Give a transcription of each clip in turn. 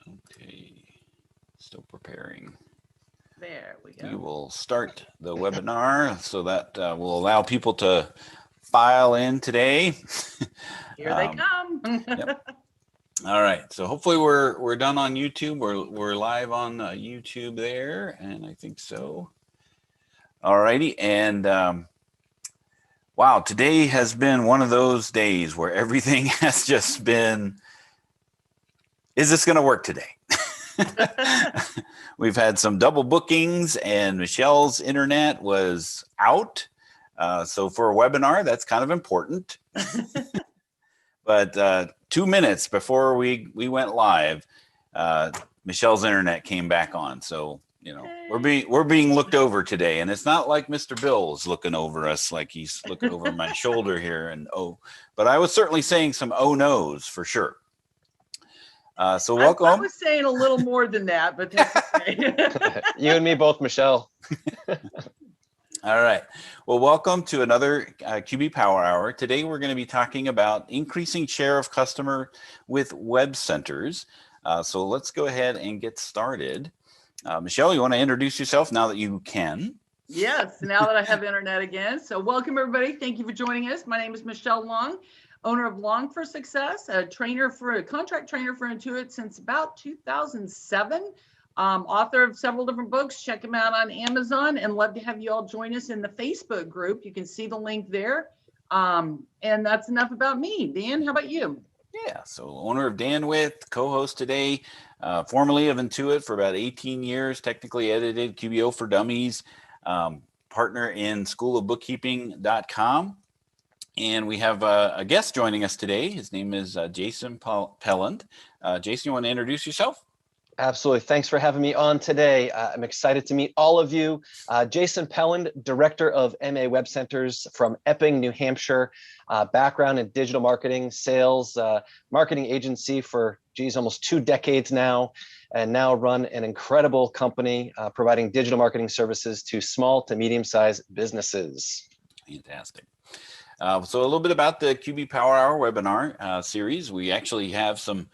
Okay, still preparing. There we go. We will start the webinar so that will allow people to file in today. Here they come. Yep. All right, so hopefully we're done on YouTube. We're live on YouTube there, and I think so. All righty, and wow, today has been one of those days where everything has just been, is this going to work today? We've had some double bookings, and Michelle's internet was out. So for a webinar, that's kind of important. But 2 minutes before we went live, Michelle's internet came back on. So, you know, we're being looked over today, and it's not like Mr. Bill is looking over us like he's looking over my shoulder here. And but I was certainly saying some oh no's for sure. So welcome. I was saying a little more than that, but that's okay. You and me both, Michelle. All right. Well, welcome to another QB Power Hour. Today, we're going to be talking about increasing share of customer with web centers. So let's go ahead and get started. Michelle, you want to introduce yourself now that you can? Yes, now that I have internet again. So welcome, everybody. Thank you for joining us. My name is Michelle Long, owner of Long for Success, a contract trainer for Intuit since about 2007. Author of several different books. Check them out on Amazon, and love to have you all join us in the Facebook group. You can see the link there. And that's enough about me. Dan, how about you? Yeah, so owner of Danwith, co-host today, formerly of Intuit for about 18 years, technically edited QBO for Dummies, partner in schoolofbookkeeping.com. And we have a guest joining us today. His name is Jason Pelland. Jason, you want to introduce yourself? Absolutely. Thanks for having me on today. I'm excited to meet all of you. Jason Pelland, Director of MA Web Centers from Epping, New Hampshire. Background in digital marketing, sales, marketing agency for, almost 2 decades now, and now run an incredible company providing digital marketing services to small to medium-sized businesses. Fantastic. So a little bit about the QB Power Hour webinar series. We actually have some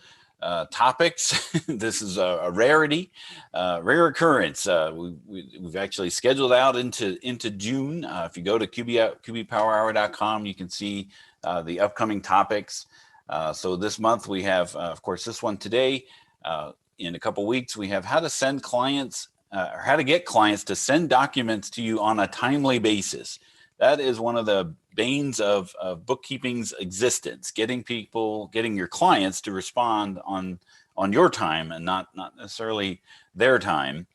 topics. This is a rarity, rare occurrence. We've actually scheduled out into June. If you go to qbpowerhour.com, you can see the upcoming topics. So this month we have, of course, this one today. In a couple weeks, we have how to send clients or how to get clients to send documents to you on a timely basis. That is one of the banes of bookkeeping's existence, getting your clients to respond on your time and not necessarily their time,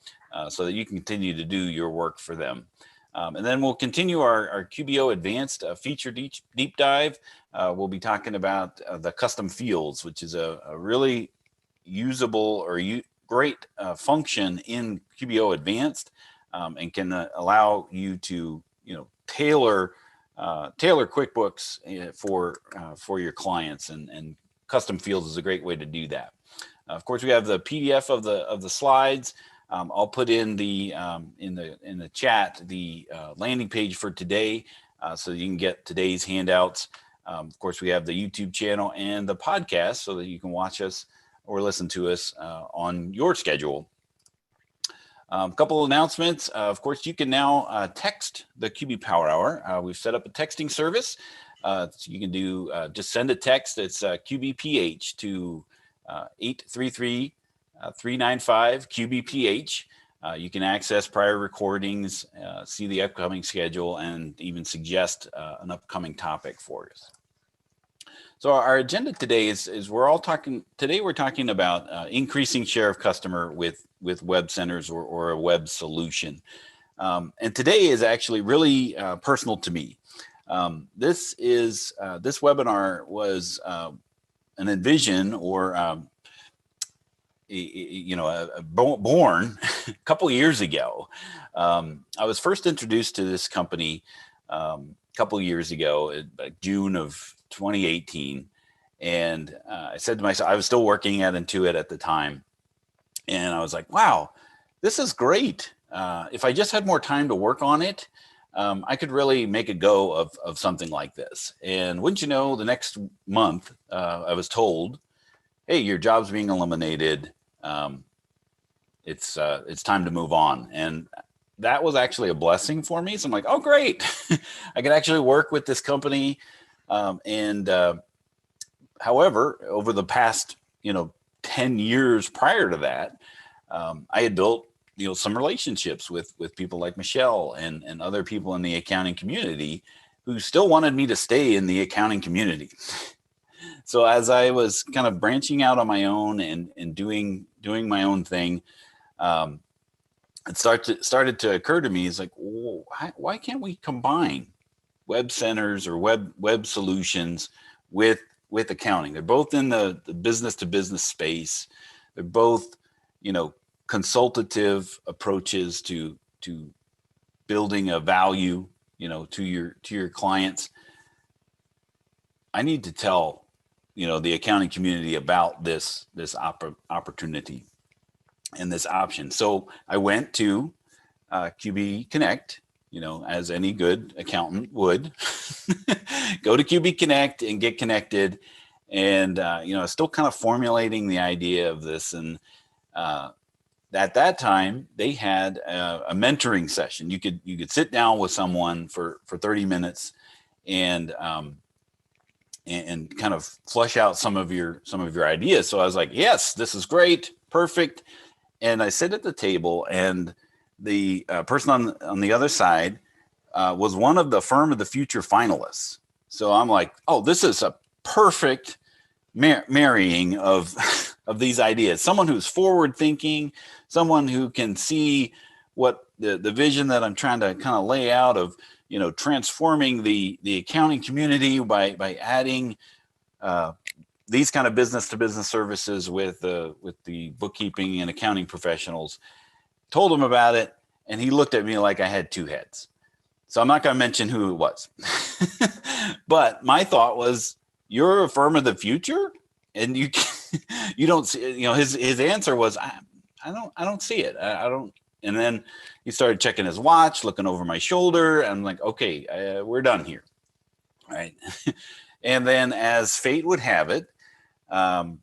so that you can continue to do your work for them. And then we'll continue our QBO Advanced feature deep dive. We'll be talking about the custom fields, which is a really usable or great function in QBO Advanced, and can allow you to tailor QuickBooks for your clients, and custom fields is a great way to do that. Of course, we have the PDF of the slides. I'll put in the chat the landing page for today, so you can get today's handouts. Of course, we have the YouTube channel and the podcast so that you can watch us or listen to us on your schedule. A couple of announcements. Of course, you can now text the QB Power Hour. We've set up a texting service. So you can do just send a text. It's QBPH to 833-395-QBPH. You can access prior recordings, see the upcoming schedule, and even suggest an upcoming topic for us. So our agenda today is we're talking about increasing share of customer with web centers or a web solution. And today is actually really personal to me. This webinar was an envision or born a couple years ago. I was first introduced to this company a couple years ago, in June of 2018, and I said to myself, I was still working at Intuit at the time, and I was like, wow, this is great. If I just had more time to work on it, I could really make a go of something like this. And wouldn't you know, the next month, I was told, hey, your job's being eliminated. it's time to move on. And that was actually a blessing for me. So I'm like, oh, great. I can actually work with this company. However, over the past, 10 years prior to that, I had built, some relationships with people like Michelle and other people in the accounting community who still wanted me to stay in the accounting community. So as I was kind of branching out on my own and doing my own thing, it started to occur to me, is like, why can't we combine web centers or web solutions with accounting? They're both in the business to business space. They're both, consultative approaches to building a value, to your clients. I need to tell, the accounting community about this opportunity and this option. So I went to QB Connect, as any good accountant would, go to QB Connect and get connected. And, still kind of formulating the idea of this. And at that time, they had a mentoring session. You could sit down with someone for 30 minutes and kind of flush out some of your ideas. So I was like, yes, this is great, perfect. And I sit at the table, and the person on the other side was one of the Firm of the Future finalists. So I'm like, oh, this is a perfect marrying of these ideas. Someone who's forward thinking, someone who can see what the vision that I'm trying to kind of lay out of, transforming the accounting community by adding these kind of business to business services with the bookkeeping and accounting professionals. Told him about it, and he looked at me like I had two heads. So I'm not going to mention who it was. But my thought was, you're a firm of the future, and you don't see, his answer was, I don't see it. I don't. And then he started checking his watch, looking over my shoulder. I'm like, okay, we're done here. All right. And then, as fate would have it, that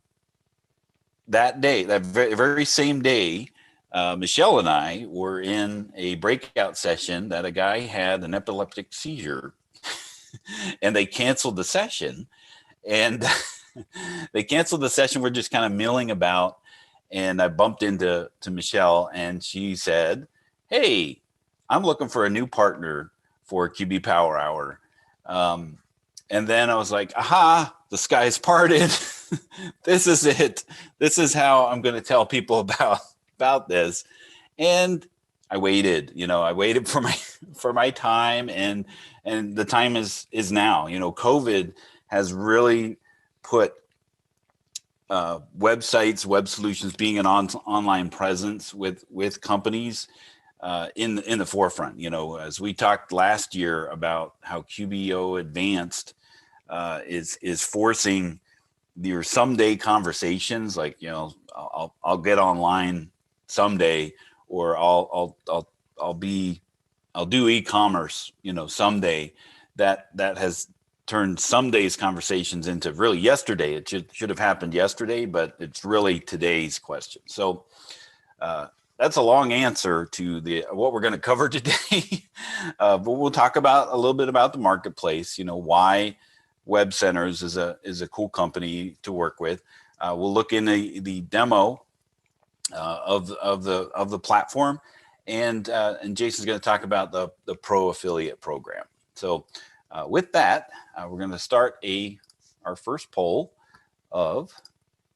day, that very same day, Michelle and I were in a breakout session that a guy had an epileptic seizure, and they canceled the session. And they canceled the session. We're just kind of milling about, and I bumped into Michelle, and she said, "Hey, I'm looking for a new partner for QB Power Hour." And then I was like, aha, the sky's parted. This is it. This is how I'm going to tell people about this. And I waited, I waited for my time, and the time is now. COVID has really put websites, Websolutions being an online presence with companies in the forefront. As we talked last year about how QBO Advanced is forcing your someday conversations, like, I'll get online someday, or I'll do e-commerce, someday. That has turned some days conversations into really yesterday. It should have happened yesterday, but it's really today's question. So that's a long answer to what we're going to cover today. But we'll talk about a little bit about the marketplace, why Web Centers is a cool company to work with. We'll look in the demo of the platform, and Jason's going to talk about the Pro Affiliate program. So with that, we're going to start our first poll of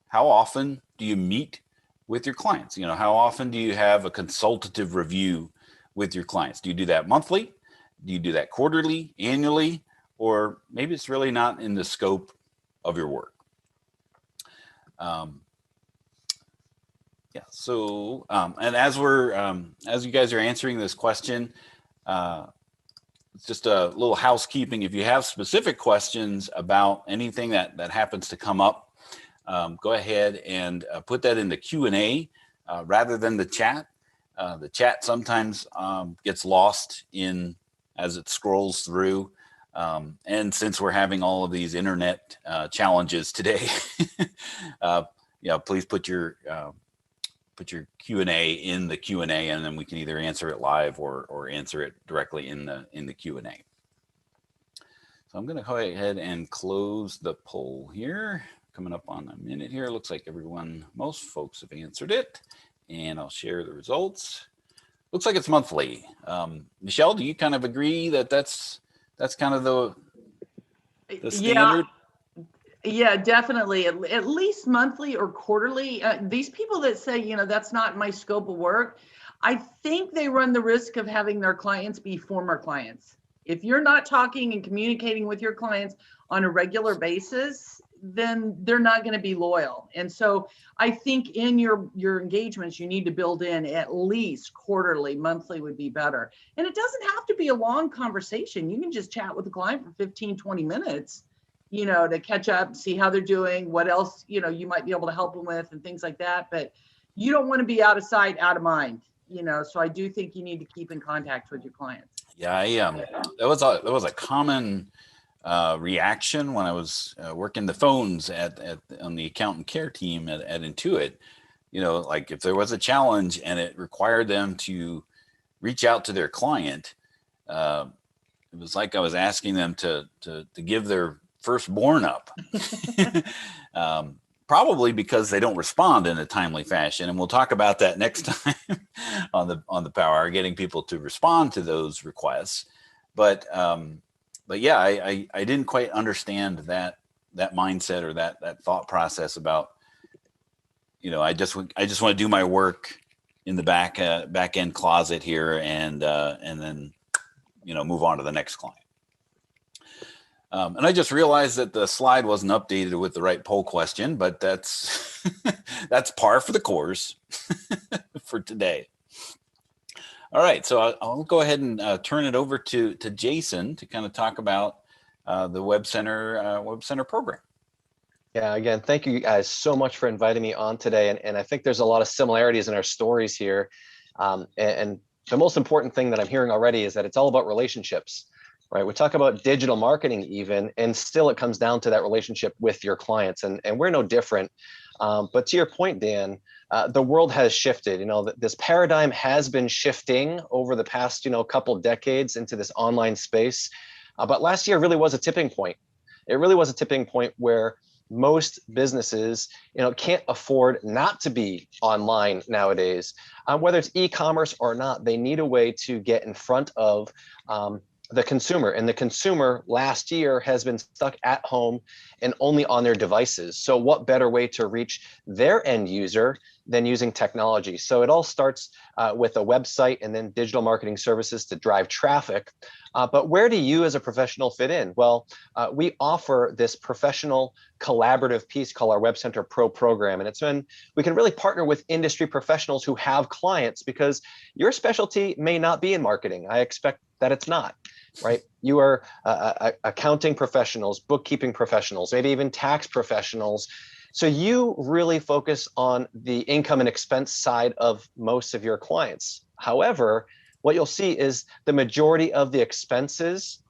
how often do you meet with your clients? How often do you have a consultative review with your clients? Do you do that monthly? Do you do that quarterly, annually, or maybe it's really not in the scope of your work? Yeah. So, and as you guys are answering this question, it's just a little housekeeping. If you have specific questions about anything that happens to come up, go ahead and put that in the Q&A rather than the chat. The chat sometimes gets lost as it scrolls through. And since we're having all of these internet challenges today, please put your put your Q&A in the Q&A, and then we can either answer it live or answer it directly in the Q&A. So I'm going to go ahead and close the poll here. Coming up on a minute here. Looks like most folks have answered it, and I'll share the results. Looks like it's monthly. Michelle, do you kind of agree that that's kind of the standard? Yeah, definitely. At least monthly or quarterly. These people that say, you know, that's not my scope of work, I think they run the risk of having their clients be former clients. If you're not talking and communicating with your clients on a regular basis, then they're not going to be loyal. And so I think in your engagements, you need to build in at least quarterly. Monthly would be better. And it doesn't have to be a long conversation. You can just chat with the client for 15, 20 minutes, you know, to catch up, see how they're doing, what else, you know, you might be able to help them with and things like that. But you don't want to be out of sight, out of mind, you know, so I do think you need to keep in contact with your clients. Yeah, that was a common reaction when I was working the phones on the account and care team at Intuit. You know, like if there was a challenge and it required them to reach out to their client, it was like I was asking them to give their firstborn up. Probably because they don't respond in a timely fashion, and we'll talk about that next time on the Power Hour, getting people to respond to those requests. But yeah, I didn't quite understand that mindset or that thought process about, you know, I just want to do my work in the back end closet here, and then, you know, move on to the next client. And I just realized that the slide wasn't updated with the right poll question, but that's that's par for the course for today. All right, so I'll go ahead and turn it over to Jason to kind of talk about the Web Center program. Yeah, again, thank you guys so much for inviting me on today. And I think there's a lot of similarities in our stories here. And the most important thing that I'm hearing already is that it's all about relationships. Right, we talk about digital marketing even, and still it comes down to that relationship with your clients, and we're no different. But to your point, Dan, the world has shifted. You know, this paradigm has been shifting over the past, you know, couple decades into this online space. But last year really was a tipping point. It really was a tipping point where most businesses, you know, can't afford not to be online nowadays. Whether it's e-commerce or not, they need a way to get in front of the consumer, and the consumer last year has been stuck at home and only on their devices. So what better way to reach their end user than using technology? So it all starts with a website and then digital marketing services to drive traffic. But where do you as a professional fit in? Well, we offer this professional collaborative piece called our Web Center Pro program. And it's when we can really partner with industry professionals who have clients, because your specialty may not be in marketing. I expect that it's not. Right? You are accounting professionals, bookkeeping professionals, maybe even tax professionals. So you really focus on the income and expense side of most of your clients. However, what you'll see is the majority of the expenses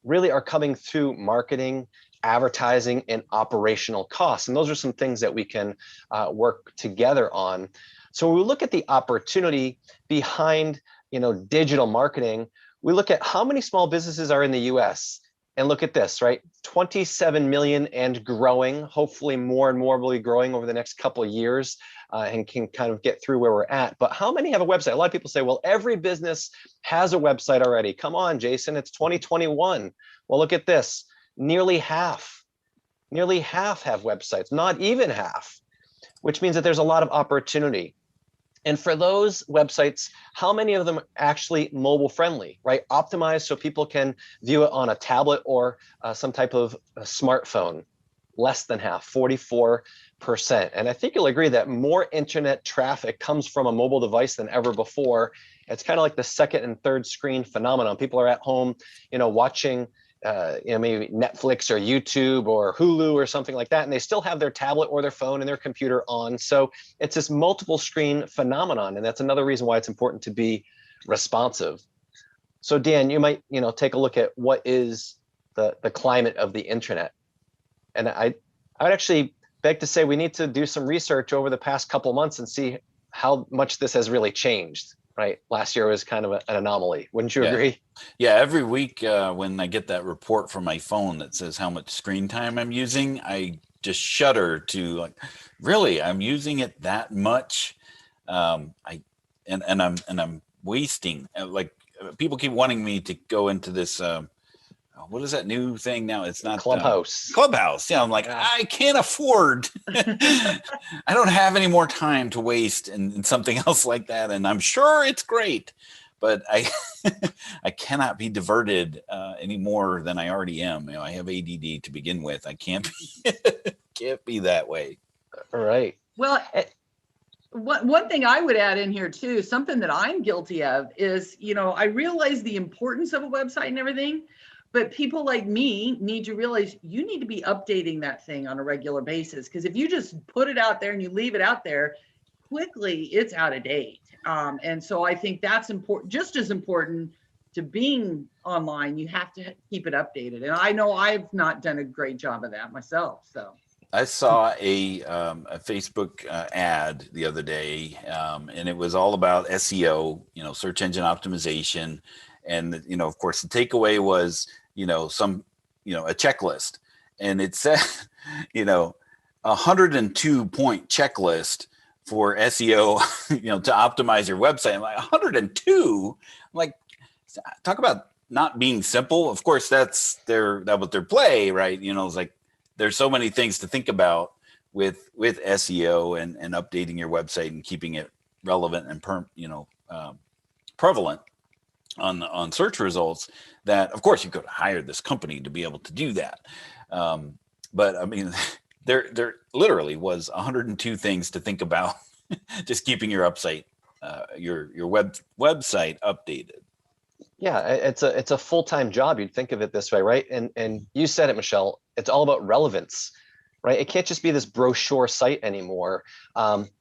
really are coming through marketing, advertising, and operational costs. And those are some things that we can work together on. So when we look at the opportunity behind, you know, digital marketing, we look at how many small businesses are in the US, and look at this, right? 27 million and growing. Hopefully more and more will be growing over the next couple of years and can kind of get through where we're at. But how many have a website? A lot of people say, well, every business has a website already. Come on, Jason, it's 2021. Well, look at this. Nearly half have websites, not even half, which means that there's a lot of opportunity. And for those websites, how many of them are actually mobile friendly, right? Optimized so people can view it on a tablet or some type of a smartphone? Less than half, 44%. And I think you'll agree that more internet traffic comes from a mobile device than ever before. It's kind of like the second and third screen phenomenon. People are at home, you know, watching you know, maybe Netflix or YouTube or Hulu or something like that, and they still have their tablet or their phone and their computer on. So it's this multiple screen phenomenon, and that's another reason why it's important to be responsive. So Dan, you might, you know, take a look at what is the climate of the internet. And I would actually beg to say we need to do some research over the past couple of months and see how much this has really changed, right? Last year was kind of an anomaly. Wouldn't you agree? Yeah, every week when I get that report from my phone that says how much screen time I'm using, I just shudder to like, really, I'm using it that much. I'm wasting, like, people keep wanting me to go into this what is that new thing now? It's not Clubhouse. Clubhouse. Yeah, I'm like, Yeah. I can't afford. I don't have any more time to waste in something else like that. And I'm sure it's great, but I I cannot be diverted any more than I already am. I have ADD to begin with. I can't be that way. All right. Well, one thing I would add in here too, something that I'm guilty of is, I realize the importance of a website and everything, but people like me need to realize you need to be updating that thing on a regular basis. Because if you just put it out there and you leave it out there, quickly it's out of date. And so I think that's important, just as important to being online. You have to keep it updated. And I know I've not done a great job of that myself. So I saw a Facebook ad the other day, and it was all about SEO, search engine optimization. And, of course, the takeaway was, a checklist. And it said, 102-point checklist for SEO, to optimize your website. I'm like, 102? I'm like, talk about not being simple. Of course, that's what their play, right? It's like, there's so many things to think about with SEO and updating your website and keeping it relevant and prevalent on search results, that of course you could hire this company to be able to do that. But I mean, there literally was 102 things to think about just keeping your website updated. Yeah, it's a full-time job. You'd think of it this way, right? And you said it, Michelle, it's all about relevance, right? It can't just be this brochure site anymore.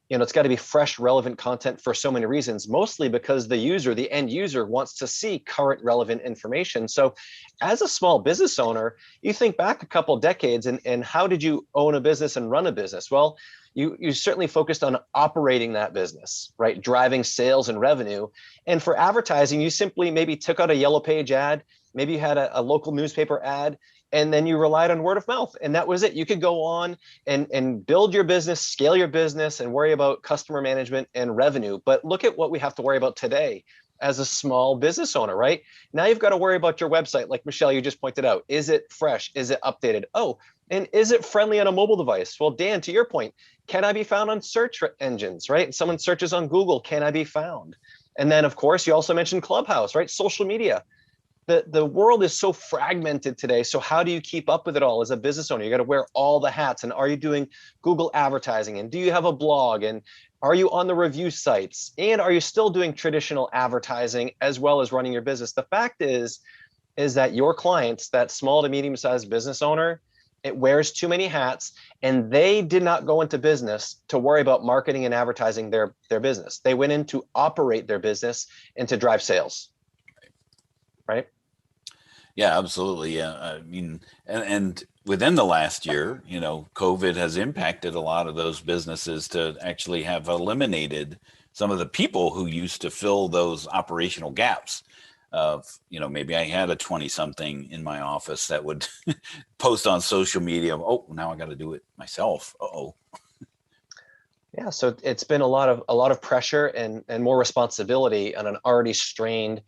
It's got to be fresh, relevant content for so many reasons, mostly because the end user wants to see current relevant information. So as a small business owner, you think back a couple decades and how did you own a business and run a business? Well, you certainly focused on operating that business, right? Driving sales and revenue. And for advertising, you simply maybe took out a yellow page ad, maybe you had a local newspaper ad, and then you relied on word of mouth. And that was it. You could go on and build your business, scale your business, and worry about customer management and revenue. But look at what we have to worry about today as a small business owner, right? Now you've got to worry about your website. Like Michelle, you just pointed out, is it fresh? Is it updated? Oh, and is it friendly on a mobile device? Well, Dan, to your point, can I be found on search engines, right? Someone searches on Google, can I be found? And then of course, you also mentioned Clubhouse, right? Social media. The world is so fragmented today. So how do you keep up with it all as a business owner? You got to wear all the hats. And are you doing Google advertising? And do you have a blog? And are you on the review sites? And are you still doing traditional advertising as well as running your business? The fact is that your clients, that small to medium-sized business owner, it wears too many hats, and they did not go into business to worry about marketing and advertising their business. They went in to operate their business and to drive sales, right? Yeah, absolutely. Yeah, I mean, and within the last year, COVID has impacted a lot of those businesses to actually have eliminated some of the people who used to fill those operational gaps. Of, maybe I had a 20-something in my office that would post on social media. Oh, now I got to do it myself. Uh-oh. Yeah, so it's been a lot of pressure and more responsibility on an already strained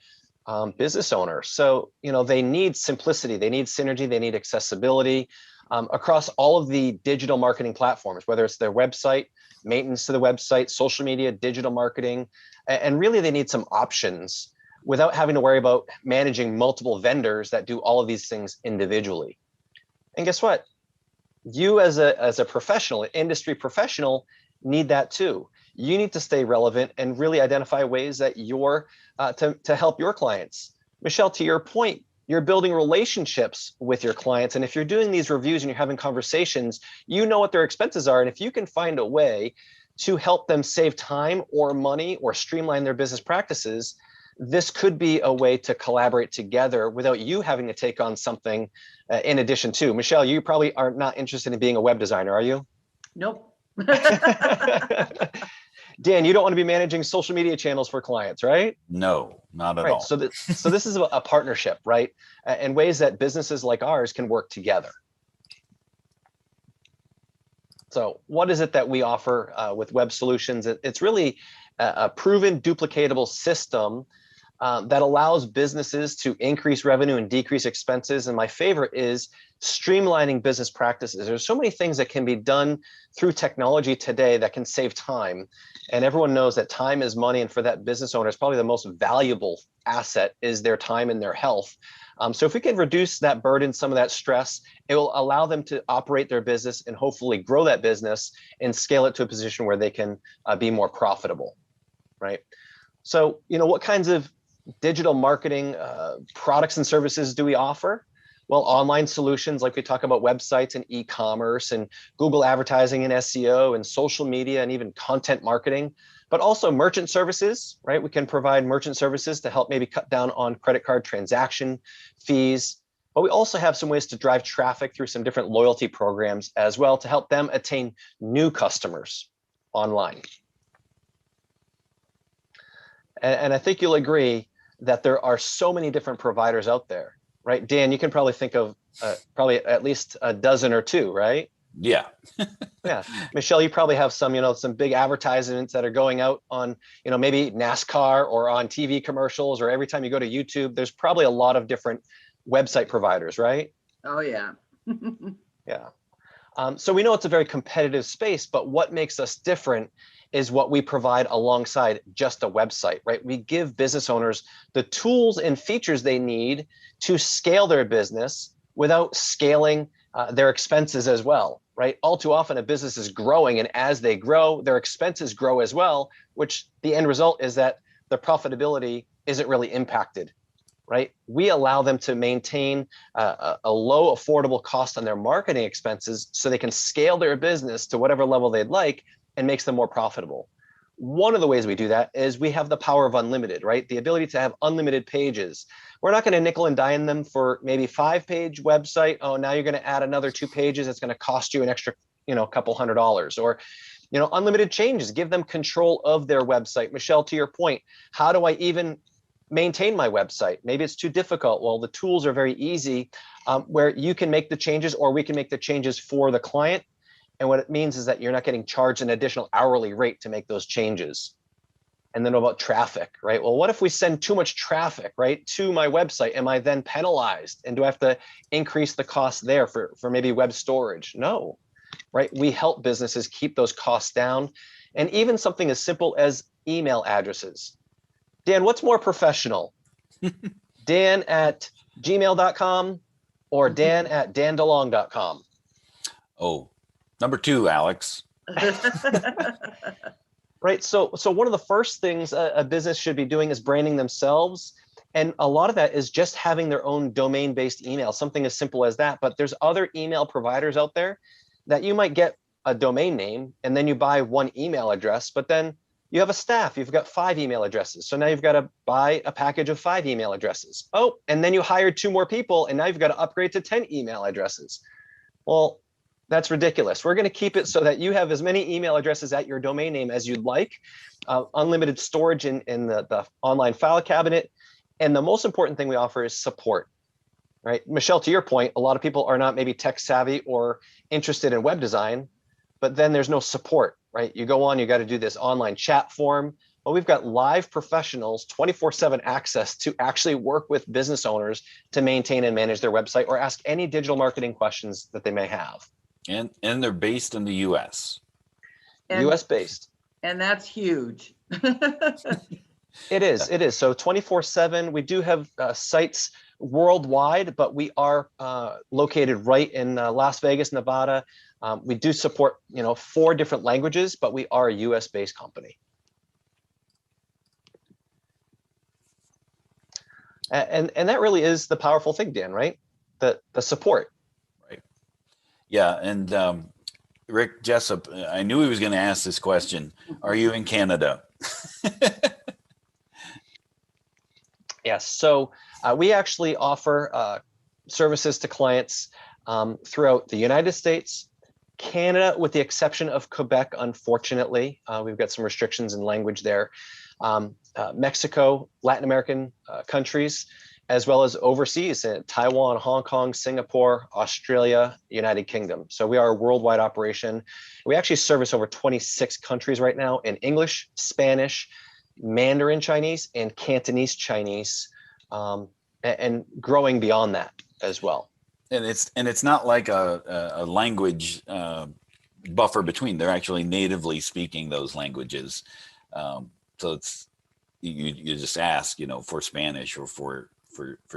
business owner. So, they need simplicity, they need synergy, they need accessibility across all of the digital marketing platforms, whether it's their website, maintenance to the website, social media, digital marketing, and really they need some options without having to worry about managing multiple vendors that do all of these things individually. And guess what? You as a professional, an industry professional, need that too. You need to stay relevant and really identify ways that you're to help your clients. Michelle, to your point, you're building relationships with your clients. And if you're doing these reviews and you're having conversations, you know what their expenses are. And if you can find a way to help them save time or money or streamline their business practices, this could be a way to collaborate together without you having to take on something in addition to. Michelle, you probably are not interested in being a web designer, are you? Nope. Dan, you don't want to be managing social media channels for clients, right? No, not at Right. all. So this is a partnership, right? And ways that businesses like ours can work together. So what is it that we offer with Websolutions? It's really a proven duplicatable system that allows businesses to increase revenue and decrease expenses. And my favorite is streamlining business practices. There's so many things that can be done through technology today that can save time. And everyone knows that time is money. And for that business owner, it's probably the most valuable asset is their time and their health. So if we can reduce that burden, some of that stress, it will allow them to operate their business and hopefully grow that business and scale it to a position where they can be more profitable, right? So, what kinds of digital marketing products and services do we offer? Well, online solutions, like we talk about websites and e-commerce and Google advertising and SEO and social media and even content marketing, but also merchant services, right? We can provide merchant services to help maybe cut down on credit card transaction fees. But we also have some ways to drive traffic through some different loyalty programs as well to help them attain new customers online. And I think you'll agree that there are so many different providers out there, right? Dan, you can probably think of probably at least a dozen or two, right? Yeah. Yeah. Michelle, you probably have some big advertisements that are going out on, maybe NASCAR or on TV commercials, or every time you go to YouTube, there's probably a lot of different website providers, right? Oh, yeah. Yeah. So we know it's a very competitive space, but what makes us different is what we provide alongside just a website, right? We give business owners the tools and features they need to scale their business without scaling their expenses as well, right? All too often a business is growing, and as they grow, their expenses grow as well, which the end result is that the profitability isn't really impacted, right? We allow them to maintain a low affordable cost on their marketing expenses so they can scale their business to whatever level they'd like and makes them more profitable. One of the ways we do that is we have the power of unlimited, right? The ability to have unlimited pages. We're not going to nickel and dime them for maybe 5-page website. Oh, now you're going to add another 2 pages. It's going to cost you an extra, couple $100, or, unlimited changes. Give them control of their website. Michelle, to your point, how do I even maintain my website? Maybe it's too difficult. Well, the tools are very easy where you can make the changes, or we can make the changes for the client. And what it means is that you're not getting charged an additional hourly rate to make those changes. And then about traffic, right? Well, what if we send too much traffic, right, to my website? Am I then penalized? And do I have to increase the cost there for maybe web storage? No, right? We help businesses keep those costs down. And even something as simple as email addresses. Dan, what's more professional? Dan at gmail.com or Dan at dandelong.com? Oh, number 2, Alex. Right. So one of the first things a business should be doing is branding themselves. And a lot of that is just having their own domain-based email, something as simple as that. But there's other email providers out there that you might get a domain name and then you buy one email address, but then you have a staff, you've got 5 email addresses. So now you've got to buy a package of 5 email addresses. Oh, and then you hired 2 more people and now you've got to upgrade to 10 email addresses. Well, that's ridiculous. We're going to keep it so that you have as many email addresses at your domain name as you'd like, unlimited storage in the online file cabinet. And the most important thing we offer is support, right? Michelle, to your point, a lot of people are not maybe tech savvy or interested in web design, but then there's no support, right? You go on, you got to do this online chat form. Well, we've got live professionals, 24/7 access to actually work with business owners to maintain and manage their website or ask any digital marketing questions that they may have. And they're based in the US. US based. And that's huge. It is. So 24/7, we do have sites worldwide, but we are located right in Las Vegas, Nevada. We do support, 4 different languages, but we are a US based company. And that really is the powerful thing, Dan, right? The support. Right. Yeah. And Rick Jessup, I knew he was going to ask this question. Are you in Canada? Yes. So we actually offer services to clients throughout the United States, Canada, with the exception of Quebec, unfortunately, we've got some restrictions in language there. Mexico, Latin American countries, as well as overseas, Taiwan, Hong Kong, Singapore, Australia, United Kingdom. So we are a worldwide operation. We actually service over 26 countries right now in English, Spanish, Mandarin Chinese, and Cantonese Chinese, and growing beyond that as well. And it's not like a language buffer between. They're actually natively speaking those languages. So it's you just ask, for Spanish or for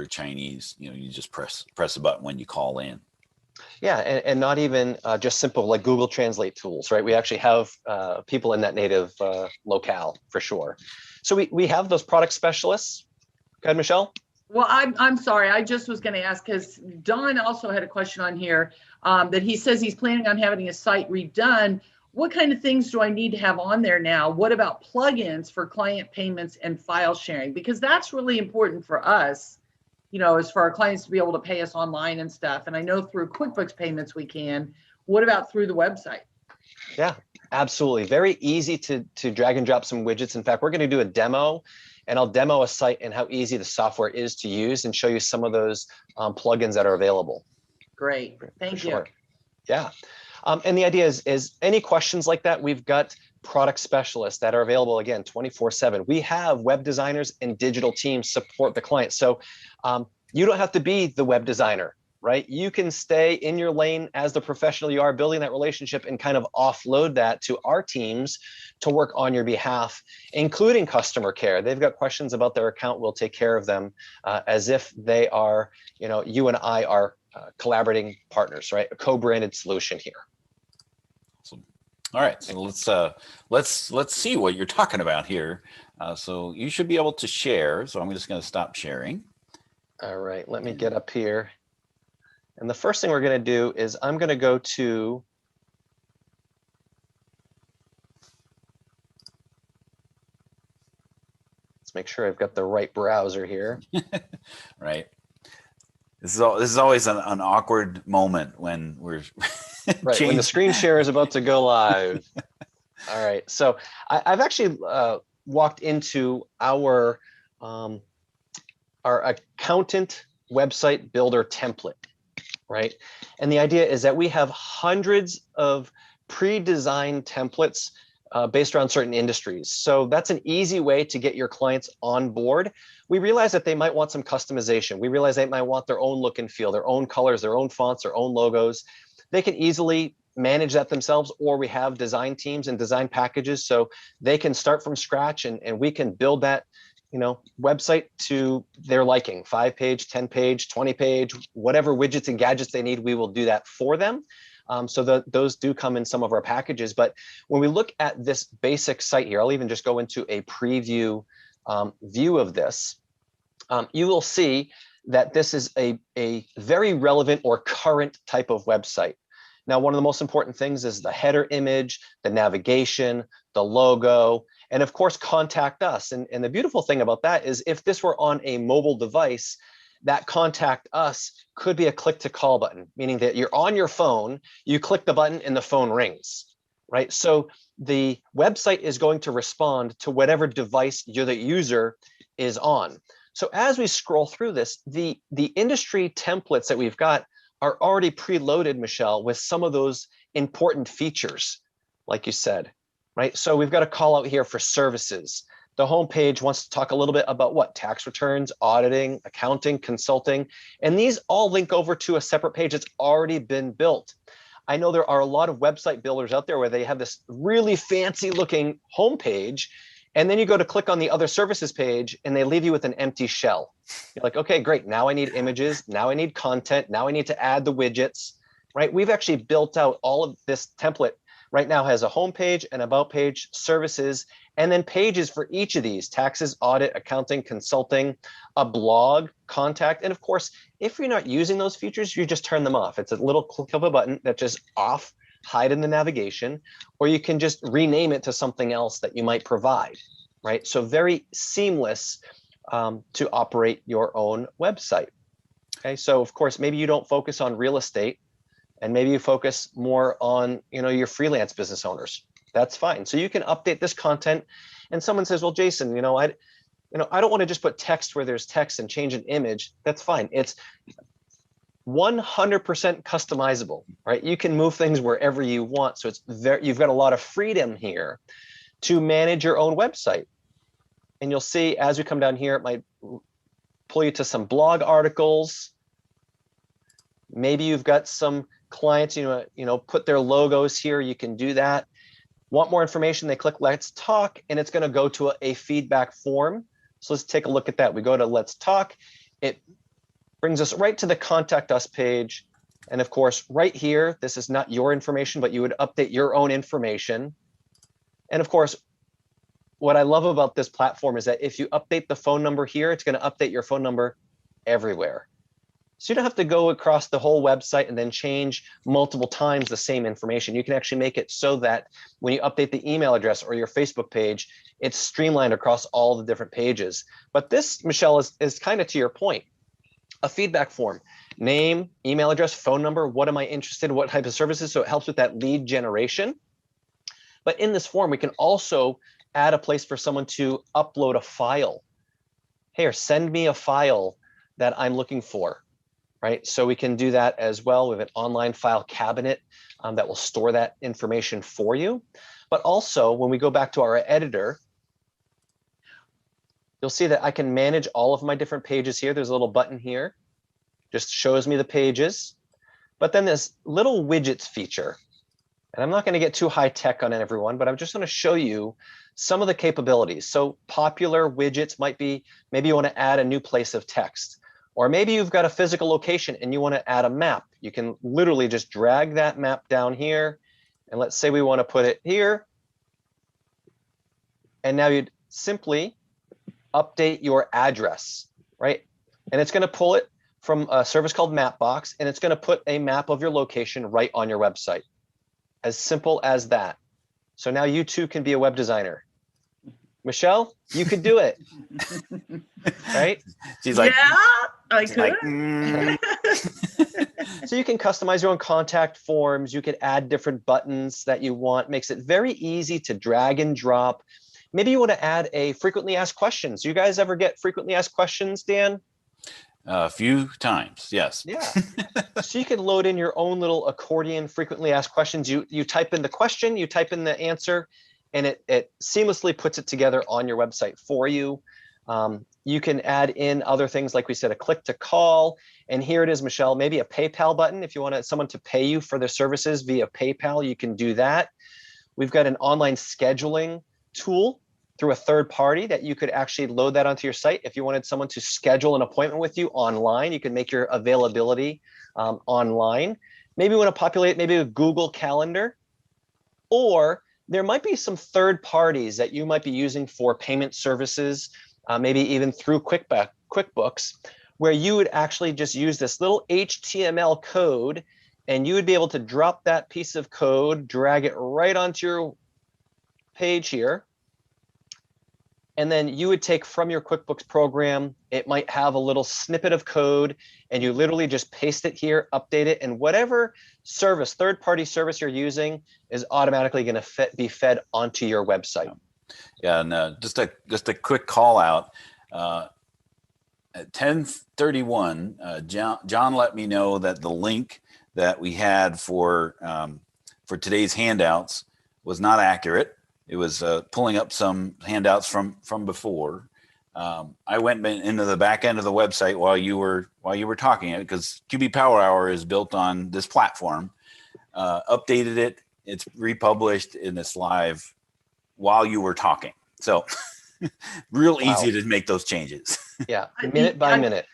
Chinese, you just press a button when you call in. Yeah, and not even just simple like Google Translate tools, right? We actually have people in that native locale for sure. So we have those product specialists. Go ahead, Michelle. Well, I'm sorry. I just was going to ask because Don also had a question on here that he says he's planning on having his site redone. What kind of things do I need to have on there now? What about plugins for client payments and file sharing? Because that's really important for us, as for our clients to be able to pay us online and stuff. And I know through QuickBooks payments we can. What about through the website? Yeah, absolutely. Very easy to drag and drop some widgets. In fact, we're going to do a demo, and I'll demo a site and how easy the software is to use and show you some of those plugins that are available. Great. Thank you. Yeah. And the idea is any questions like that, we've got product specialists that are available, again, 24/7. We have web designers and digital teams support the client. So you don't have to be the web designer, right? You can stay in your lane as the professional you are, building that relationship and kind of offload that to our teams to work on your behalf, including customer care. They've got questions about their account. We'll take care of them as if they are, you and I are collaborating partners, right? A co-branded solution here. Awesome. All right, so let's see what you're talking about here. So you should be able to share. So I'm just going to stop sharing. All right, let me get up here. And the first thing we're going to do is I'm going to go to let's make sure I've got the right browser here. Right. This is always an awkward moment when we're right when the screen share is about to go live. All right, so I've actually walked into our accountant website builder template, right? And the idea is that we have hundreds of pre-designed templates based around certain industries. So that's an easy way to get your clients on board. We realize that they might want some customization. We realize they might want their own look and feel, their own colors, their own fonts, their own logos. They can easily manage that themselves, or we have design teams and design packages so they can start from scratch and we can build that website to their liking, 5-page, 10-page, 20-page, whatever widgets and gadgets they need, we will do that for them. So those do come in some of our packages. But when we look at this basic site here, I'll even just go into a preview view of this. You will see that this is a very relevant or current type of website. Now, one of the most important things is the header image, the navigation, the logo, and of course, contact us. And the beautiful thing about that is if this were on a mobile device, that contact us could be a click to call button, meaning that you're on your phone, you click the button and the phone rings, right? So the website is going to respond to whatever device the user is on. So as we scroll through this, the industry templates that we've got are already preloaded, Michelle, with some of those important features, like you said, right? So we've got a call out here for services. The homepage wants to talk a little bit about what? Tax returns, auditing, accounting, consulting, and these all link over to a separate page that's already been built. I know there are a lot of website builders out there where they have this really fancy looking homepage, and then you go to click on the other services page and they leave you with an empty shell. You're like, okay, great. Now I need images. Now I need content. Now I need to add the widgets, right? We've actually built out all of this template. Right now has a home page, an about page, services, and then pages for each of these: taxes, audit, accounting, consulting, a blog, contact. And of course, if you're not using those features, you just turn them off. It's a little click of a button that just off, hide in the navigation, or you can just rename it to something else that you might provide, right? So very seamless to operate your own website. Okay, so of course, maybe you don't focus on real estate and maybe you focus more on, your freelance business owners. That's fine. So you can update this content, and someone says, well, Jason, I don't want to just put text where there's text and change an image. That's fine. It's 100% customizable, right? You can move things wherever you want. So you've got a lot of freedom here to manage your own website. And you'll see as we come down here, it might pull you to some blog articles. Maybe you've got some clients, put their logos here. You can do that. Want more information? They click Let's Talk, and it's going to go to a feedback form. So let's take a look at that. We go to Let's Talk. It brings us right to the Contact Us page. And of course, right here, this is not your information, but you would update your own information. And of course, what I love about this platform is that if you update the phone number here, it's going to update your phone number everywhere. So you don't have to go across the whole website and then change multiple times the same information. You can actually make it so that when you update the email address or your Facebook page, it's streamlined across all the different pages. But this, Michelle, is kind of to your point, a feedback form. Name, email address, phone number, what am I interested in, what type of services? So it helps with that lead generation. But in this form, we can also add a place for someone to upload a file. Here, send me a file that I'm looking for. Right, so we can do that as well with an online file cabinet that will store that information for you. But also, when we go back to our editor, you'll see that I can manage all of my different pages here. There's a little button here, just shows me the pages. But then this little widgets feature, and I'm not going to get too high tech on everyone, but I'm just going to show you some of the capabilities. So popular widgets might be, maybe you want to add a new place of text. Or maybe you've got a physical location and you want to add a map. You can literally just drag that map down here. And let's say we want to put it here. And now you'd simply update your address, right? And it's going to pull it from a service called Mapbox, and it's going to put a map of your location right on your website. As simple as that. So now you too can be a web designer. Michelle, you could do it. Right? She's like, yeah, I could. like, So you can customize your own contact forms. You could add different buttons that you want. Makes it very easy to drag and drop. Maybe you want to add a frequently asked questions. You guys ever get frequently asked questions, Dan? A few times, yes. Yeah. So you can load in your own little accordion frequently asked questions. You type in the question, you type in the answer, and it seamlessly puts it together on your website for you. You can add in other things, like we said, a click to call. And here it is, Michelle, maybe a PayPal button. If you want someone to pay you for their services via PayPal, you can do that. We've got an online scheduling tool through a third party that you could actually load that onto your site. If you wanted someone to schedule an appointment with you online, you can make your availability online. Maybe you want to populate maybe a Google Calendar, or there might be some third parties that you might be using for payment services, maybe even through QuickBooks, where you would actually just use this little HTML code, and you would be able to drop that piece of code, drag it right onto your page here. And then you would take from your QuickBooks program, it might have a little snippet of code, and you literally just paste it here, update it, and whatever service, third-party service you're using is automatically going to be fed onto your website. Yeah, and just a quick call out. At 10:31, John let me know that the link that we had for today's handouts was not accurate. It was pulling up some handouts from before. I went into the back end of the website while you were talking, because QB Power Hour is built on this platform. Updated it. It's republished, and it's live while you were talking. So real easy to make those changes. Yeah, minute by minute.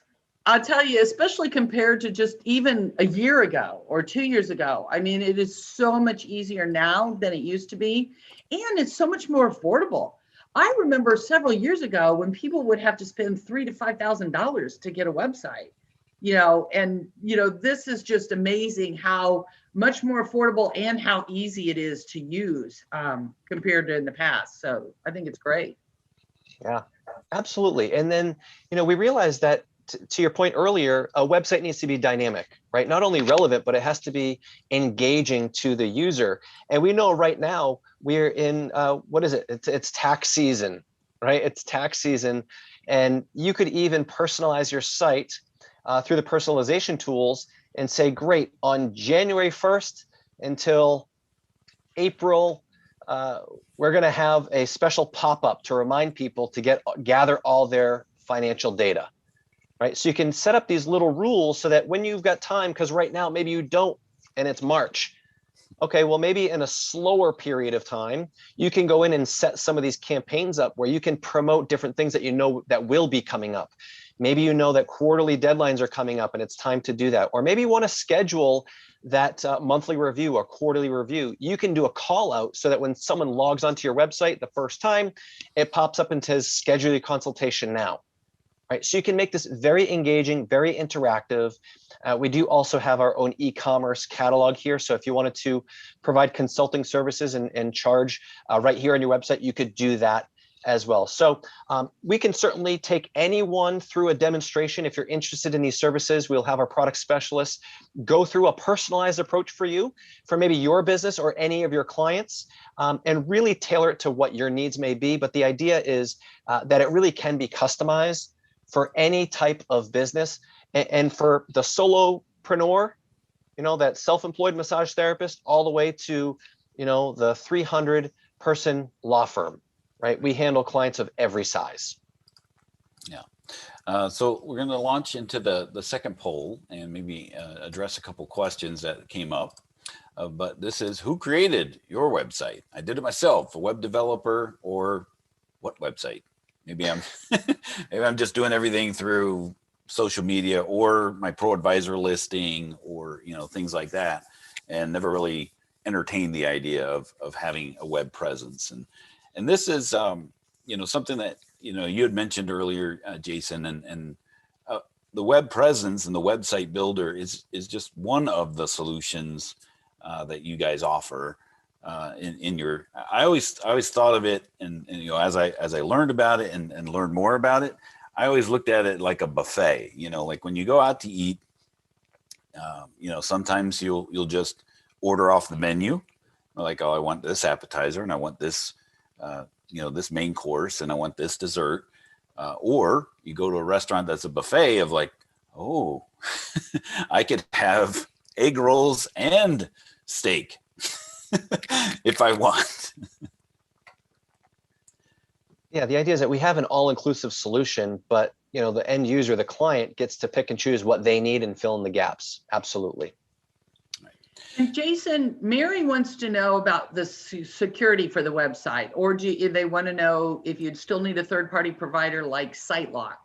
I'll tell you, especially compared to just even a year ago or 2 years ago. I mean, it is so much easier now than it used to be. And it's so much more affordable. I remember several years ago when people would have to spend $3,000 to $5,000 to get a website, and this is just amazing how much more affordable and how easy it is to use compared to in the past. So I think it's great. Yeah, absolutely. And then, we realized that to your point earlier, a website needs to be dynamic, right? Not only relevant, but it has to be engaging to the user. And we know right now we're in, what is it? It's tax season, right? It's tax season. And you could even personalize your site through the personalization tools and say, great, on January 1st until April, we're going to have a special pop-up to remind people to gather all their financial data, right? So you can set up these little rules so that when you've got time, because right now maybe you don't, and it's March. Okay, well, maybe in a slower period of time, you can go in and set some of these campaigns up where you can promote different things that you know that will be coming up. Maybe you know that quarterly deadlines are coming up and it's time to do that. Or maybe you want to schedule that monthly review or quarterly review. You can do a call out so that when someone logs onto your website the first time, it pops up and says, schedule your consultation now. Right, so you can make this very engaging, very interactive. We do also have our own e-commerce catalog here. So if you wanted to provide consulting services and charge right here on your website, you could do that as well. So we can certainly take anyone through a demonstration. If you're interested in these services, we'll have our product specialists go through a personalized approach for you, for maybe your business or any of your clients, and really tailor it to what your needs may be. But the idea is that it really can be customized for any type of business, and for the solopreneur, that self-employed massage therapist, all the way to, the 300-person law firm, right? We handle clients of every size. Yeah. So we're going to launch into the second poll and maybe address a couple questions that came up. But this is, who created your website? I did it myself, a web developer, or what website? Maybe I'm just doing everything through social media or my ProAdvisor listing or things like that, and never really entertained the idea of having a web presence. And this is something that you had mentioned earlier, Jason, and the web presence and the website builder is just one of the solutions that you guys offer. In your, I always thought of it, and as I learned about it and learned more about it, I always looked at it like a buffet. Like when you go out to eat, sometimes you'll just order off the menu, like, oh, I want this appetizer and I want this this main course and I want this dessert, or you go to a restaurant that's a buffet of like, oh, I could have egg rolls and steak if I want. Yeah, the idea is that we have an all-inclusive solution, but the end user, the client, gets to pick and choose what they need and fill in the gaps. Absolutely. And Jason, Mary wants to know about the security for the website, or they want to know if you'd still need a third-party provider like SiteLock.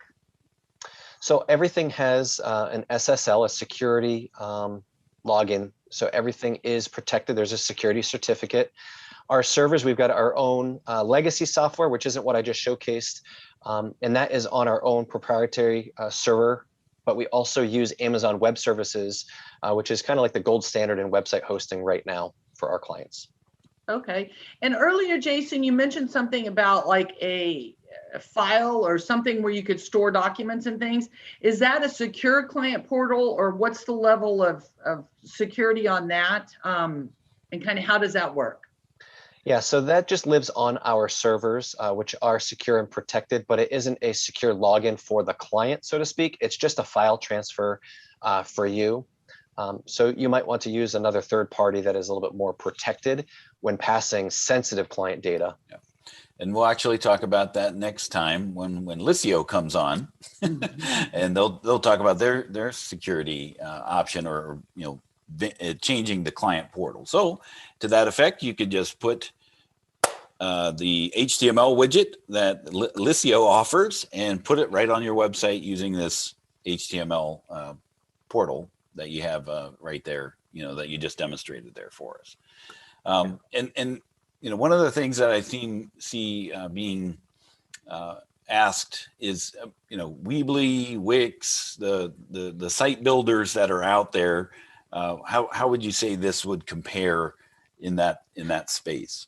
So everything has an SSL, a security login. So everything is protected. There's a security certificate. Our servers, we've got our own legacy software, which isn't what I just showcased. And that is on our own proprietary server. But we also use Amazon Web Services, which is kind of like the gold standard in website hosting right now for our clients. Okay. And earlier, Jason, you mentioned something about like a file or something where you could store documents and things. Is that a secure client portal, or what's the level of security on that? And kind of how does that work? Yeah, so that just lives on our servers, which are secure and protected, but it isn't a secure login for the client, so to speak. It's just a file transfer for you. So you might want to use another third party that is a little bit more protected when passing sensitive client data. Yeah. And we'll actually talk about that next time when Lisio comes on, and they'll talk about their security option, or changing the client portal. So to that effect, you could just put the HTML widget that Lisio offers and put it right on your website using this HTML portal that you have right there, that you just demonstrated there for us. And one of the things that I see being asked is, Weebly, Wix, the site builders that are out there. How would you say this would compare in that space?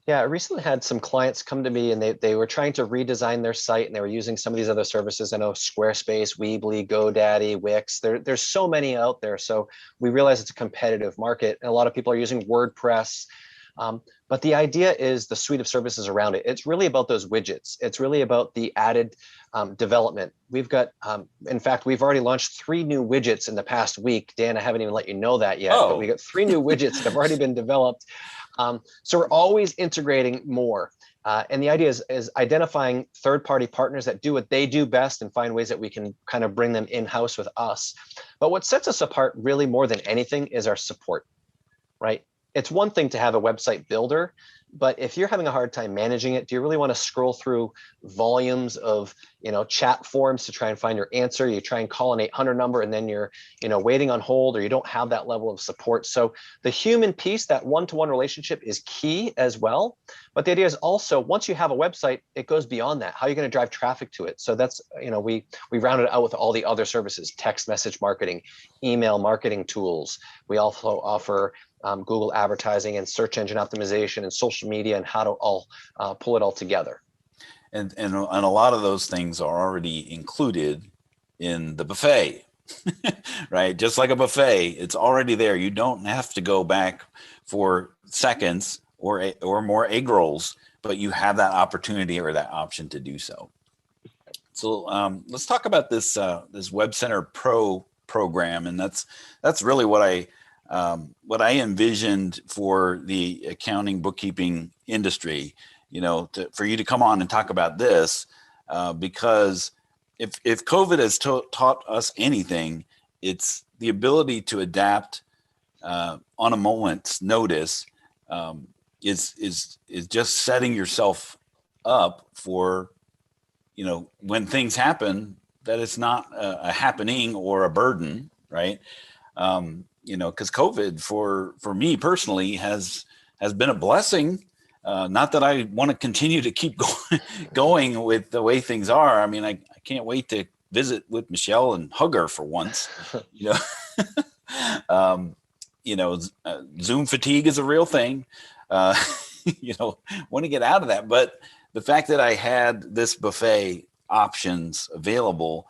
Yeah, I recently had some clients come to me and they were trying to redesign their site and they were using some of these other services. I know Squarespace, Weebly, GoDaddy, Wix. There's so many out there. So we realize it's a competitive market. And a lot of people are using WordPress. But the idea is the suite of services around it. It's really about those widgets. It's really about the added development. We've got, in fact, we've already launched 3 new widgets in the past week. Dan, I haven't even let you know that yet, but we got 3 new widgets that have already been developed. So we're always integrating more. And the idea is identifying third-party partners that do what they do best and find ways that we can kind of bring them in-house with us. But what sets us apart really more than anything is our support, right? It's one thing to have a website builder, but if you're having a hard time managing it, do you really want to scroll through volumes of, chat forums to try and find your answer? You try and call an 800 number and then you're, waiting on hold, or you don't have that level of support. So the human piece, that one-to-one relationship, is key as well. But the idea is also, once you have a website, it goes beyond that. How are you going to drive traffic to it? So that's, we rounded it out with all the other services: text message marketing, email marketing tools. We also offer Google advertising and search engine optimization and social media, and how to all pull it all together. And a lot of those things are already included in the buffet, right? Just like a buffet, it's already there. You don't have to go back for seconds or more egg rolls, but you have that opportunity or that option to do so. So let's talk about this Web Center Pro program, and that's really what I envisioned for the accounting bookkeeping industry. For you to come on and talk about this, because if COVID has taught us anything, it's the ability to adapt on a moment's notice. Is just setting yourself up for, when things happen, that it's not a happening or a burden, right? Because COVID for me personally has been a blessing. Not that I want to continue to keep going with the way things are. I mean, I can't wait to visit with Michelle and hug her for once. Zoom fatigue is a real thing. Want to get out of that. But the fact that I had this buffet options available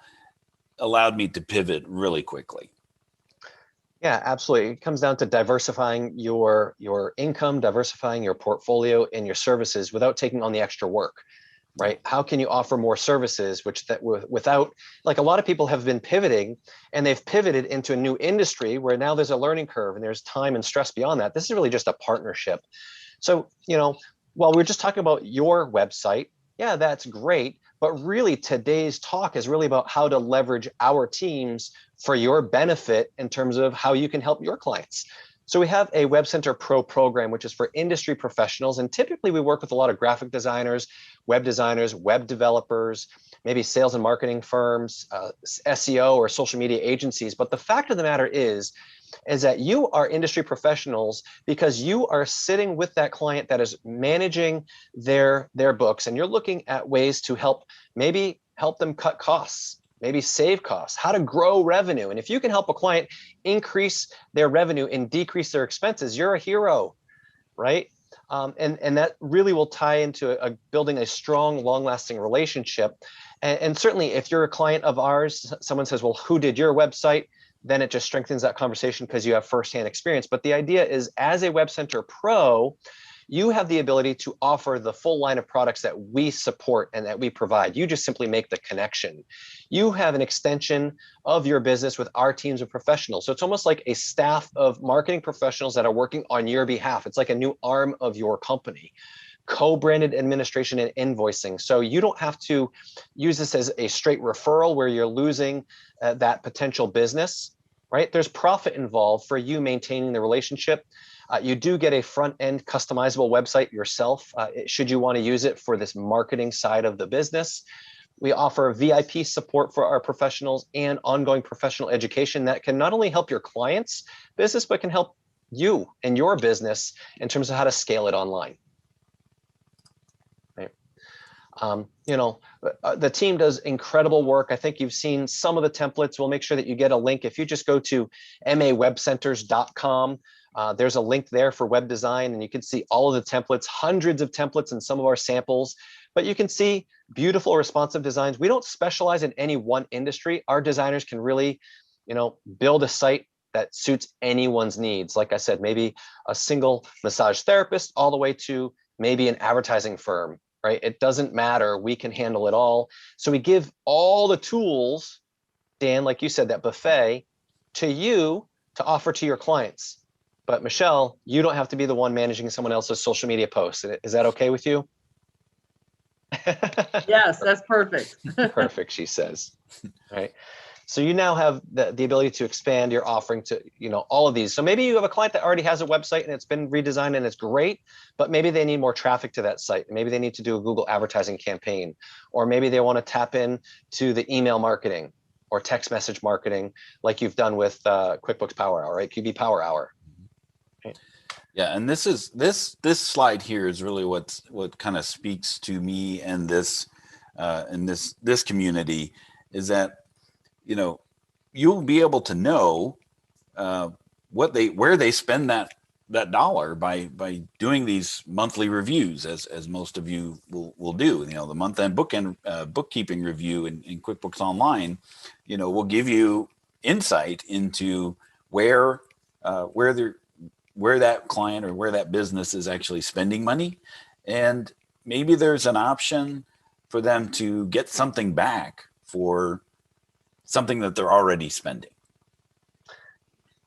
allowed me to pivot really quickly. Yeah, absolutely. It comes down to diversifying your income, diversifying your portfolio and your services without taking on the extra work, right? How can you offer more services, without, like, a lot of people have been pivoting and they've pivoted into a new industry where now there's a learning curve and there's time and stress beyond that. This is really just a partnership. So, while we're just talking about your website, yeah, that's great. But really, today's talk is really about how to leverage our teams for your benefit in terms of how you can help your clients. So we have a Web Center Pro program, which is for industry professionals. And typically we work with a lot of graphic designers, web developers, maybe sales and marketing firms, SEO or social media agencies. But the fact of the matter is that you are industry professionals because you are sitting with that client that is managing their books, and you're looking at ways to help them cut costs, maybe save costs, how to grow revenue. And if you can help a client increase their revenue and decrease their expenses, you're a hero, right? And that really will tie into building a strong, long-lasting relationship. And certainly if you're a client of ours, someone says, well, who did your website? Then it just strengthens that conversation because you have firsthand experience. But the idea is, as a Web Center Pro, you have the ability to offer the full line of products that we support and that we provide. You just simply make the connection. You have an extension of your business with our teams of professionals. So it's almost like a staff of marketing professionals that are working on your behalf. It's like a new arm of your company. Co-branded administration and invoicing. So you don't have to use this as a straight referral where you're losing that potential business, right? There's profit involved for you maintaining the relationship. You do get a front-end customizable website yourself, should you want to use it for this marketing side of the business. We offer VIP support for our professionals and ongoing professional education that can not only help your clients' business, but can help you and your business in terms of how to scale it online. Right. The team does incredible work. I think you've seen some of the templates. We'll make sure that you get a link. If you just go to mawebcenters.com, There's a link there for web design, and you can see all of the templates, hundreds of templates in some of our samples, but you can see beautiful responsive designs. We don't specialize in any one industry. Our designers can really, build a site that suits anyone's needs. Like I said, maybe a single massage therapist all the way to maybe an advertising firm, right? It doesn't matter. We can handle it all. So we give all the tools, Dan, like you said, that buffet to you to offer to your clients. But Michelle, you don't have to be the one managing someone else's social media posts. Is that okay with you? Yes, that's perfect. Perfect, she says. Right. So you now have the ability to expand your offering to, all of these. So maybe you have a client that already has a website and it's been redesigned and it's great, but maybe they need more traffic to that site. Maybe they need to do a Google advertising campaign, or maybe they want to tap in to the email marketing or text message marketing, like you've done with QuickBooks Power Hour, right? QB Power Hour. Right. Yeah, and this slide here is really what kind of speaks to me and this community, is that you'll be able to know where they spend that dollar by doing these monthly reviews, as most of you will do. The month-end bookkeeping review in QuickBooks Online, will give you insight into where that client or where that business is actually spending money, and maybe there's an option for them to get something back for something that they're already spending.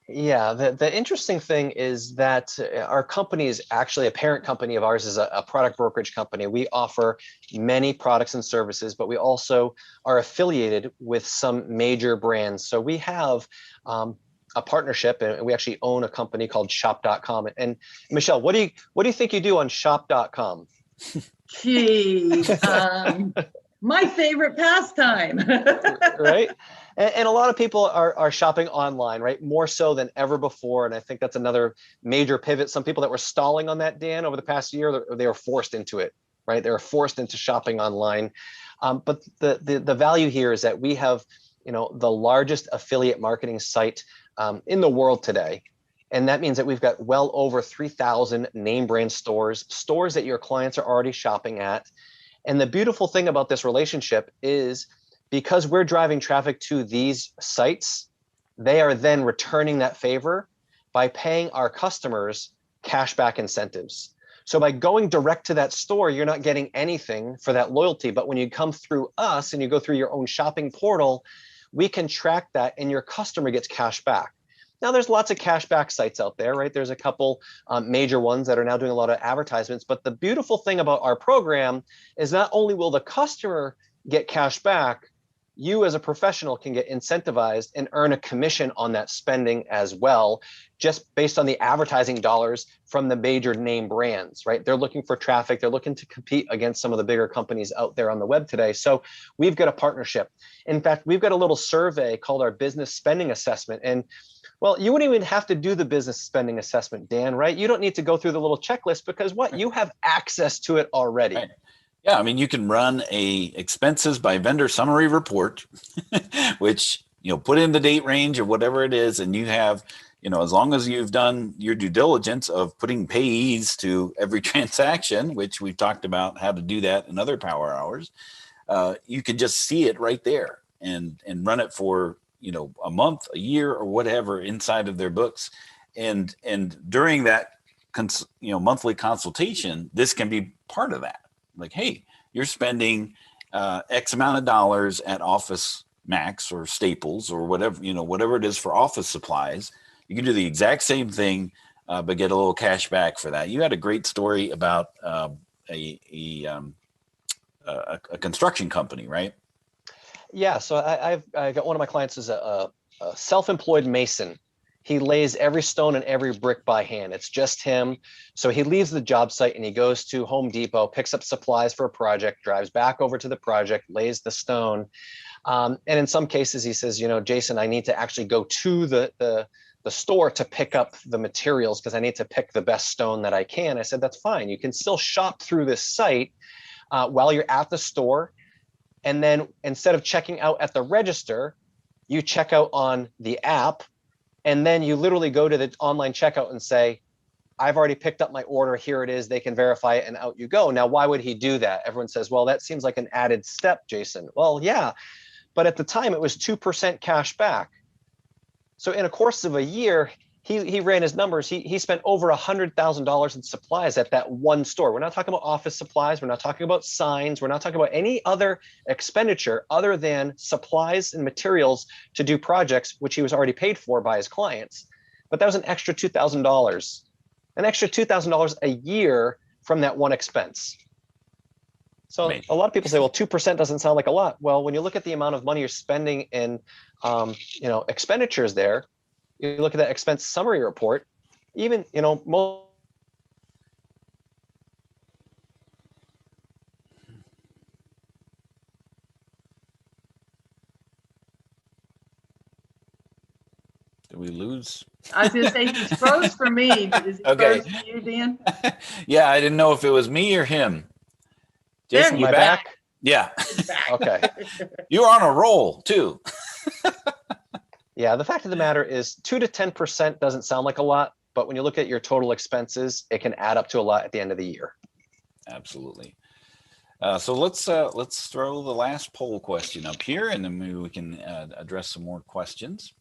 Yeah, the interesting thing is that our company is actually, a parent company of ours is a product brokerage company. We offer many products and services, but we also are affiliated with some major brands. So we have a partnership, and we actually own a company called Shop.com. And Michelle, what do you think you do on Shop.com? Geez, my favorite pastime. Right. And a lot of people are shopping online, right? More so than ever before. And I think that's another major pivot. Some people that were stalling on that, Dan, over the past year, they were forced into it, right? They were forced into shopping online. But the value here is that we have, the largest affiliate marketing site in the world today. And that means that we've got well over 3,000 name brand stores that your clients are already shopping at. And the beautiful thing about this relationship is, because we're driving traffic to these sites, they are then returning that favor by paying our customers cashback incentives. So by going direct to that store, you're not getting anything for that loyalty. But when you come through us and you go through your own shopping portal, we can track that and your customer gets cash back. Now, there's lots of cashback sites out there, right? There's a couple major ones that are now doing a lot of advertisements. But the beautiful thing about our program is not only will the customer get cash back, you as a professional can get incentivized and earn a commission on that spending as well, just based on the advertising dollars from the major name brands, right? They're looking for traffic. They're looking to compete against some of the bigger companies out there on the web today. So we've got a partnership. In fact, we've got a little survey called our business spending assessment. And well, you wouldn't even have to do the business spending assessment, Dan, right? You don't need to go through the little checklist, because what? You have access to it already. Right. Yeah, I mean, you can run a expenses by vendor summary report, which, put in the date range or whatever it is, and you have, as long as you've done your due diligence of putting payees to every transaction, which we've talked about how to do that in other power hours, you can just see it right there and run it for, a month, a year, or whatever inside of their books. And during that, monthly consultation, this can be part of that. Like, hey, you're spending X amount of dollars at Office Max or Staples or whatever it is for office supplies. You can do the exact same thing, but get a little cash back for that. You had a great story about a construction company, right? Yeah. So I got one of my clients is a self-employed mason. He lays every stone and every brick by hand. It's just him. So he leaves the job site and he goes to Home Depot, picks up supplies for a project, drives back over to the project, lays the stone. And in some cases, he says, Jason, I need to actually go to the store to pick up the materials because I need to pick the best stone that I can. I said, that's fine. You can still shop through this site while you're at the store. And then instead of checking out at the register, you check out on the app. And then you literally go to the online checkout and say, I've already picked up my order. Here it is. They can verify it and out you go. Now, why would he do that? Everyone says, well, that seems like an added step, Jason. Well, yeah, but at the time it was 2% cash back. So in a course of a year, he ran his numbers. He spent over $100,000 in supplies at that one store. We're not talking about office supplies. We're not talking about signs. We're not talking about any other expenditure other than supplies and materials to do projects, which he was already paid for by his clients. But that was an extra $2,000, an extra $2,000 a year from that one expense. So Right. a lot of people say, well, 2% doesn't sound like a lot. Well, when you look at the amount of money you're spending in expenditures there, you look at that expense summary report, even, most. Did we lose? I was going to say he's froze for me. Is he Okay. froze for you, Dan? Yeah, I didn't know if it was me or him. There Jason, he you My is. back? back? Yeah. Back. Okay. You're on a roll too. Yeah, the fact of the matter is 2 to 10% doesn't sound like a lot, but when you look at your total expenses, it can add up to a lot at the end of the year. Absolutely. So let's throw the last poll question up here, and then maybe we can address some more questions.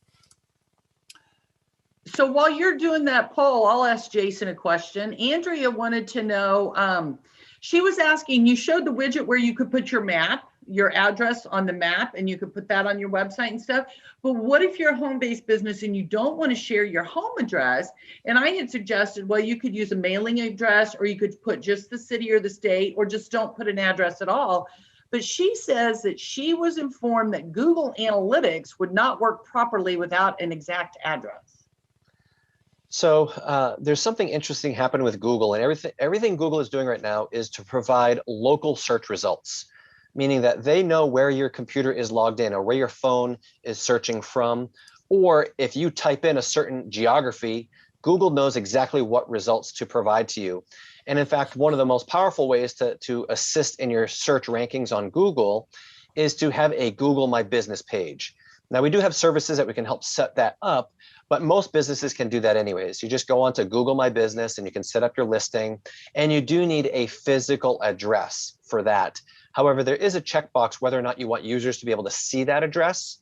So while you're doing that poll, I'll ask Jason a question. Andrea wanted to know, she was asking, you showed the widget where you could put your map, your address on the map, and you could put that on your website and stuff. But what if you're a home-based business and you don't want to share your home address? And I had suggested, well, you could use a mailing address, or you could put just the city or the state, or just don't put an address at all. But she says that she was informed that Google Analytics would not work properly without an exact address. So there's something interesting happening with Google, and everything Google is doing right now is to provide local search results, meaning that they know where your computer is logged in or where your phone is searching from, or if you type in a certain geography, Google knows exactly what results to provide to you. And in fact, one of the most powerful ways to assist in your search rankings on Google is to have a Google My Business page. Now, we do have services that we can help set that up, but most businesses can do that anyways. You just go on to Google My Business and you can set up your listing, and you do need a physical address for that. However, there is a checkbox whether or not you want users to be able to see that address,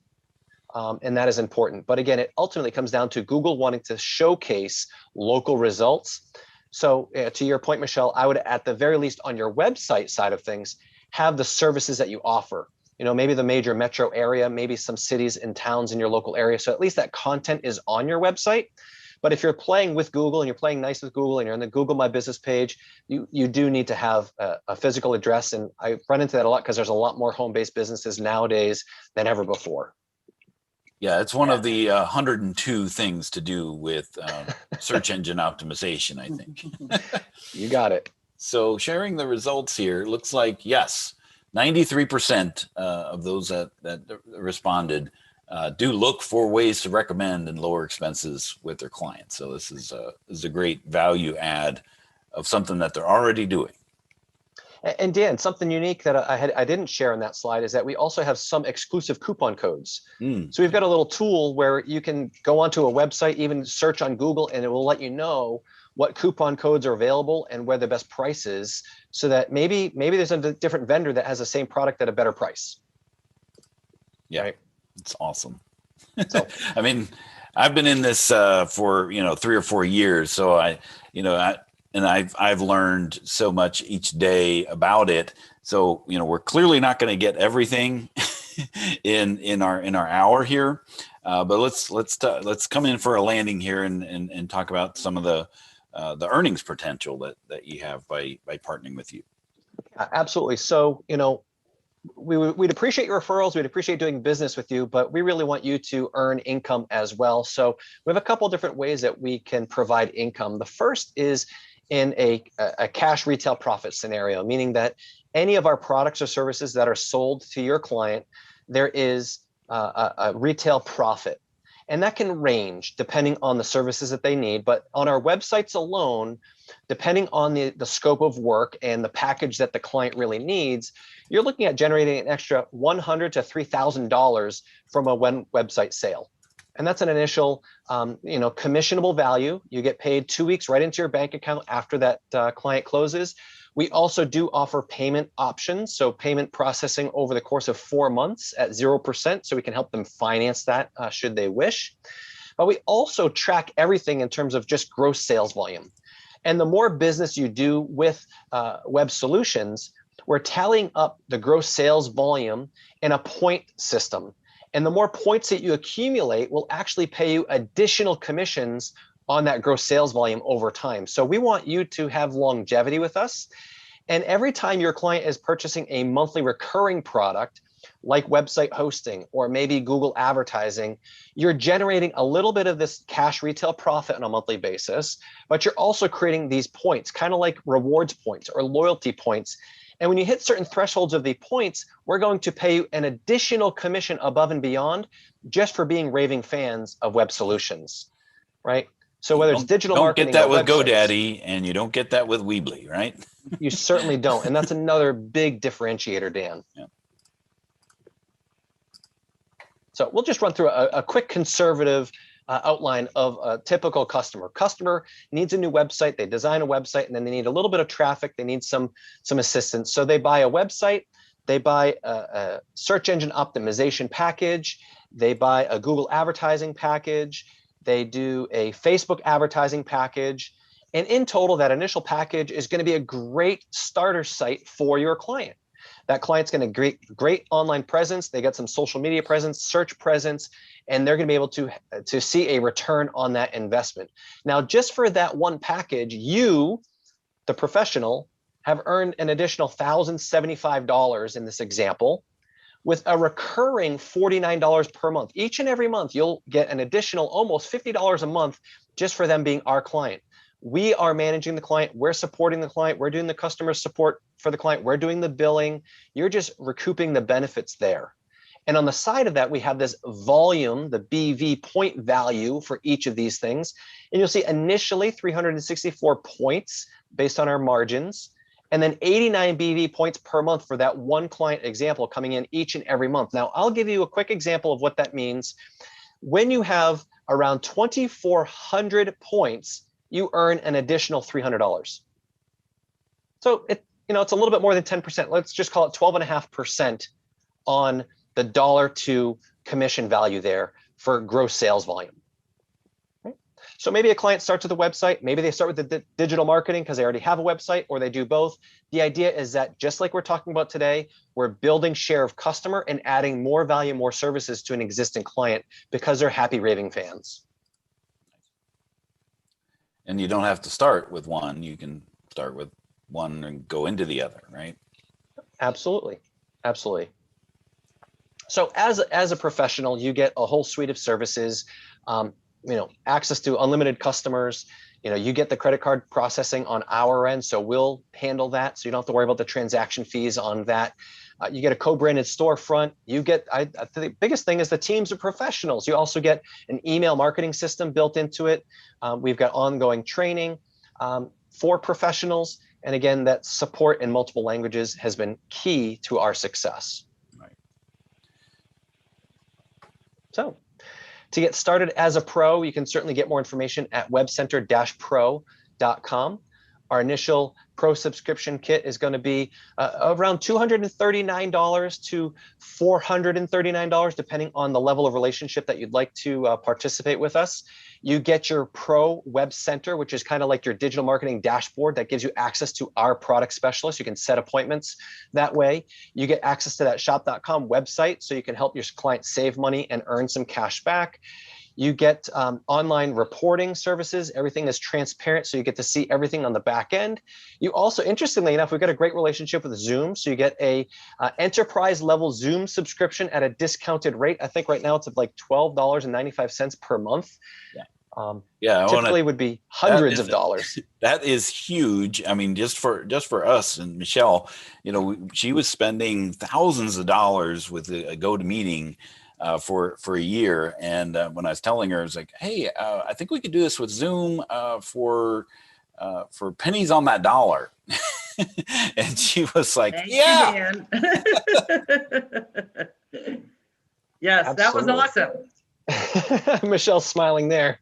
and that is important. But again, it ultimately comes down to Google wanting to showcase local results. So to your point, Michelle, I would, at the very least on your website side of things, have the services that you offer. Maybe the major metro area, maybe some cities and towns in your local area. So at least that content is on your website. But if you're playing with Google and you're playing nice with Google and you're on the Google My Business page, you do need to have a physical address. And I run into that a lot because there's a lot more home-based businesses nowadays than ever before. Yeah, it's one of the 102 things to do with search engine optimization, I think. You got it. So sharing the results here, looks like, yes, 93% of those that responded do look for ways to recommend and lower expenses with their clients. So this is a great value add of something that they're already doing. And Dan, something unique that I didn't share in that slide is that we also have some exclusive coupon codes. So we've got a little tool where you can go onto a website, even search on Google, and it will let you know what coupon codes are available and where the best price is, so that maybe there's a different vendor that has the same product at a better price. Yeah, right? It's awesome. So, I mean, I've been in this for 3 or 4 years, so I've learned so much each day about it. So we're clearly not going to get everything in our hour here, but let's come in for a landing here and talk about some of the earnings potential that you have by partnering with you. Absolutely. So we'd appreciate your referrals. We'd appreciate doing business with you, but we really want you to earn income as well. So we have a couple different ways that we can provide income. The first is in a cash retail profit scenario, meaning that any of our products or services that are sold to your client, there is a retail profit. And that can range depending on the services that they need. But on our websites alone, depending on the scope of work and the package that the client really needs, you're looking at generating an extra $100 to $3,000 from a website sale. And that's an initial, commissionable value. You get paid 2 weeks right into your bank account after that client closes. We also do offer payment options, so payment processing over the course of 4 months at 0%, so we can help them finance that should they wish. But we also track everything in terms of just gross sales volume. And the more business you do with Websolutions, we're tallying up the gross sales volume in a point system. And the more points that you accumulate will actually pay you additional commissions on that gross sales volume over time. So we want you to have longevity with us. And every time your client is purchasing a monthly recurring product, like website hosting or maybe Google advertising, you're generating a little bit of this cash retail profit on a monthly basis, but you're also creating these points, kind of like rewards points or loyalty points. And when you hit certain thresholds of the points, we're going to pay you an additional commission above and beyond just for being raving fans of Websolutions, right? So whether it's digital marketing, don't get that with websites, GoDaddy, and you don't get that with Weebly, right? You certainly don't, and that's another big differentiator, Dan. Yeah. So we'll just run through a quick conservative outline of a typical customer. Customer needs a new website. They design a website, and then they need a little bit of traffic. They need some assistance. So they buy a website. They buy a search engine optimization package. They buy a Google advertising package. They do a Facebook advertising package. And in total, that initial package is going to be a great starter site for your client. That client's going to great online presence. They got some social media presence, search presence, and they're going to be able to see a return on that investment. Now, just for that one package, you, the professional, have earned an additional $1,075 in this example, with a recurring $49 per month. Each and every month, you'll get an additional almost $50 a month just for them being our client. We are managing the client. We're supporting the client. We're doing the customer support for the client. We're doing the billing. You're just recouping the benefits there. And on the side of that, we have this volume, the BV point value for each of these things. And you'll see initially 364 points based on our margins, and then 89 BV points per month for that one client example coming in each and every month. Now, I'll give you a quick example of what that means. When you have around 2,400 points, you earn an additional $300. So it's a little bit more than 10%. Let's just call it 12.5% on the $1 commission value there for gross sales volume. Okay. So maybe a client starts with a website. Maybe they start with the digital marketing because they already have a website, or they do both. The idea is that just like we're talking about today, we're building share of customer and adding more value, more services to an existing client because they're happy raving fans. And you don't have to start with one. You can start with one and go into the other, right? Absolutely. Absolutely. So as a professional, you get a whole suite of services, access to unlimited customers. You get the credit card processing on our end, so we'll handle that. So you don't have to worry about the transaction fees on that. You get a co-branded storefront. You get, the biggest thing is the teams of professionals. You also get an email marketing system built into it. We've got ongoing training for professionals. And again, that support in multiple languages has been key to our success. Right. So to get started as a pro, you can certainly get more information at webcenter-pro.com. Our initial pro subscription kit is going to be around $239 to $439, depending on the level of relationship that you'd like to participate with us. You get your Pro Web Center, which is kind of like your digital marketing dashboard that gives you access to our product specialists. You can set appointments that way. You get access to that shop.com website, so you can help your clients save money and earn some cash back. You get online reporting services. Everything is transparent, so you get to see everything on the back end. You also, interestingly enough, we've got a great relationship with Zoom, so you get a enterprise level Zoom subscription at a discounted rate. I think right now it's like $12.95 per month. Yeah. Typically would be hundreds of dollars. That is huge. I mean, just for us and Michelle, she was spending thousands of dollars with a GoToMeeting for a year. And when I was telling her, I was like, hey, I think we could do this with Zoom for pennies on that dollar. And she was like, Thank yeah. you, Dan. Yes, absolutely. That was awesome. Michelle's smiling there.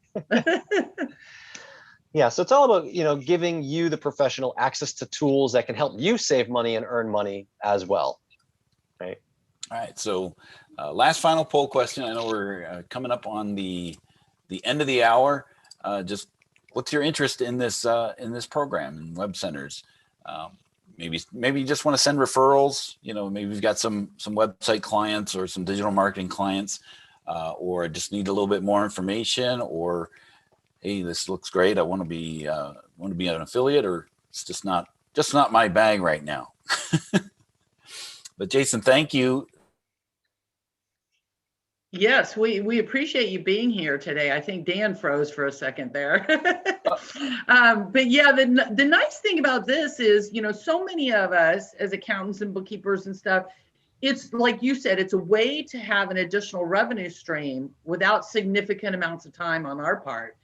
Yeah, so it's all about, giving you, the professional, access to tools that can help you save money and earn money as well. Right. All right. So last final poll question. I know we're coming up on the end of the hour. Just what's your interest in this program in Web Centers? Maybe you just want to send referrals. Maybe you've got some website clients or some digital marketing clients, or just need a little bit more information, or hey, this looks great, I want to be an affiliate, or it's just not my bag right now. But Jason, thank you. Yes, we appreciate you being here today. I think Dan froze for a second there. But yeah, the nice thing about this is, so many of us as accountants and bookkeepers and stuff, it's like you said, it's a way to have an additional revenue stream without significant amounts of time on our part,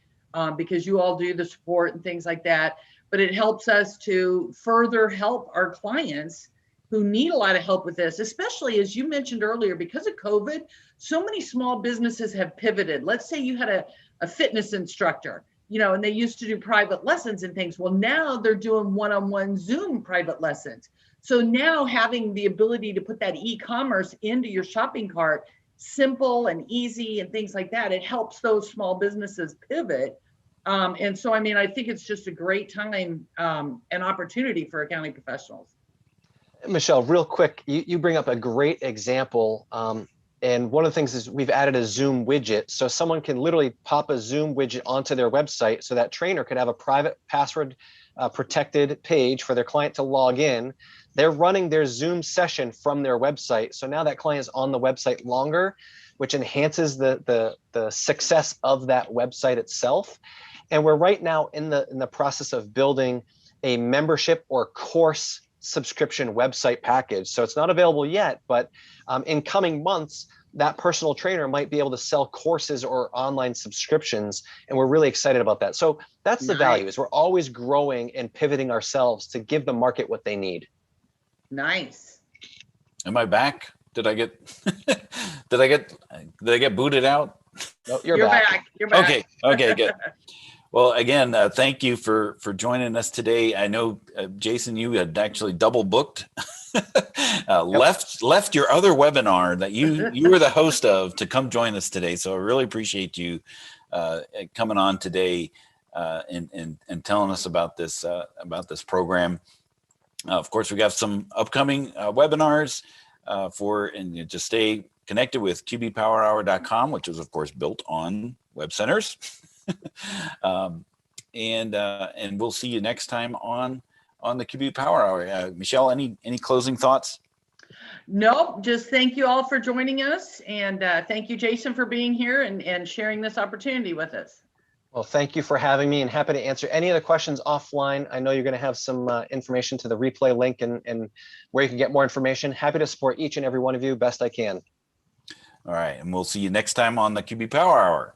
because you all do the support and things like that. But it helps us to further help our clients who need a lot of help with this, especially as you mentioned earlier, because of COVID, so many small businesses have pivoted. Let's say you had a fitness instructor, and they used to do private lessons and things. Well, now they're doing one-on-one Zoom private lessons. So now having the ability to put that e-commerce into your shopping cart, simple and easy and things like that, it helps those small businesses pivot. And so, I think it's just a great time and opportunity for accounting professionals. Michelle, real quick, you bring up a great example. And one of the things is we've added a Zoom widget. So someone can literally pop a Zoom widget onto their website, so that trainer could have a private password protected page for their client to log in. They're running their Zoom session from their website. So now that client is on the website longer, which enhances the success of that website itself. And we're right now in the process of building a membership or course subscription website package. So it's not available yet, but in coming months, that personal trainer might be able to sell courses or online subscriptions. And we're really excited about that. So that's the value, is we're always growing and pivoting ourselves to give the market what they need. Nice. Am I back? Did I get booted out? No, you're back. You're back. Okay, good. Well, again, thank you for joining us today. I know, Jason, you had actually double booked, left your other webinar that you were the host of to come join us today. So I really appreciate you coming on today and telling us about this program. Of course, we got some upcoming webinars and just stay connected with qbpowerhour.com, which is of course built on Web Centers. And we'll see you next time on the QB Power Hour. Michelle, any closing thoughts? Nope. Just thank you all for joining us, and thank you, Jason, for being here and sharing this opportunity with us. Well, thank you for having me, and happy to answer any other questions offline. I know you're going to have some information to the replay link and where you can get more information. Happy to support each and every one of you best I can. All right, and we'll see you next time on the QB Power Hour.